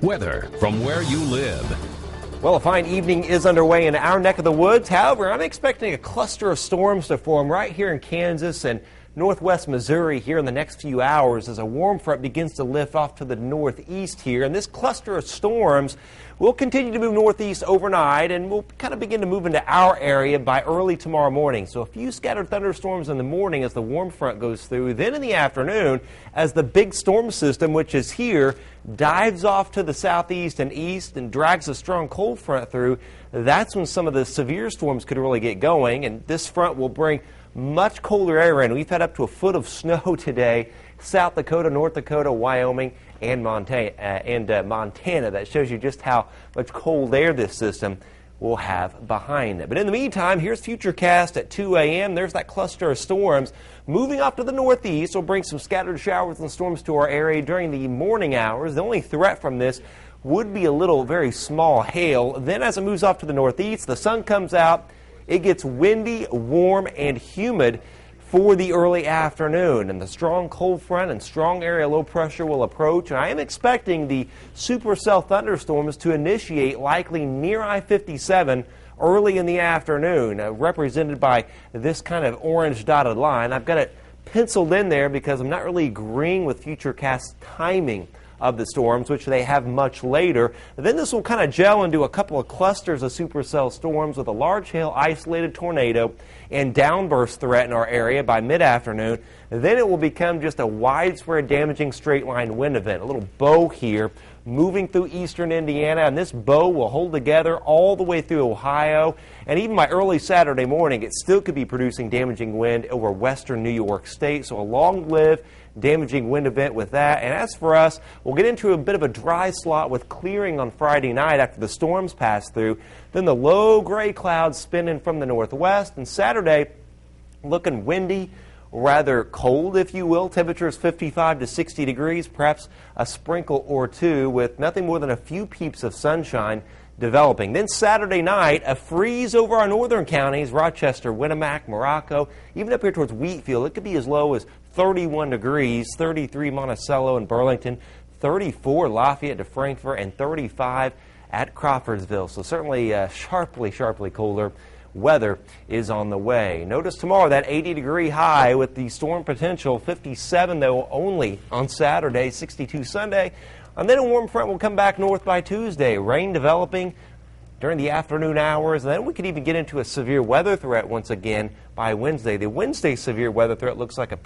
Weather from where you live. Well, a fine evening is underway in our neck of the woods. However, I'm expecting a cluster of storms to form right here in Kansas and northwest Missouri here in the next few hours as a warm front begins to lift off to the northeast here. And this cluster of storms will continue to move northeast overnight and will kind of begin to move into our area by early tomorrow morning. So a few scattered thunderstorms in the morning as the warm front goes through. Then in the afternoon, as the big storm system, which is here, dives off to the southeast and east and drags a strong cold front through, that's when some of the severe storms could really get going. And this front will bring much colder air in. We've had up to a foot of snow today, South Dakota, North Dakota, Wyoming, and Montana. That shows you just how much cold air this system will have behind it. But in the meantime, here's Futurecast at 2 a.m. There's that cluster of storms moving off to the northeast. Will bring some scattered showers and storms to our area during the morning hours. The only threat from this would be a little very small hail. Then as it moves off to the northeast, the sun comes out. It gets windy, warm, and humid for the early afternoon. And the strong cold front and strong area low pressure will approach. And I am expecting the supercell thunderstorms to initiate likely near I-57 early in the afternoon, represented by this kind of orange dotted line. I've got it penciled in there because I'm not really agreeing with Futurecast timing of the storms, which they have much later. Then this will kind of gel into a couple of clusters of supercell storms with a large hail isolated tornado and downburst threat in our area by mid-afternoon. Then it will become just a widespread damaging straight line wind event, a little bow here moving through eastern Indiana, and this bow will hold together all the way through Ohio, and even by early Saturday morning it still could be producing damaging wind over western New York State. So a long-lived damaging wind event with that. And as for us, we'll get into a bit of a dry slot with clearing on Friday night after the storms pass through. Then the low gray clouds spinning from the northwest, and Saturday looking windy, rather cold, if you will. Temperatures 55 to 60 degrees, perhaps a sprinkle or two with nothing more than a few peeps of sunshine developing. Then Saturday night, a freeze over our northern counties, Rochester, Winamac, Morocco, even up here towards Wheatfield. It could be as low as 31 degrees, 33 Monticello and Burlington, 34 Lafayette to Frankfort, and 35 at Crawfordsville. So certainly sharply colder weather is on the way. Notice tomorrow that 80-degree high with the storm potential, 57 though only on Saturday, 62 Sunday. And then a warm front will come back north by Tuesday. Rain developing during the afternoon hours. And then we could even get into a severe weather threat once again by Wednesday. The Wednesday severe weather threat looks like a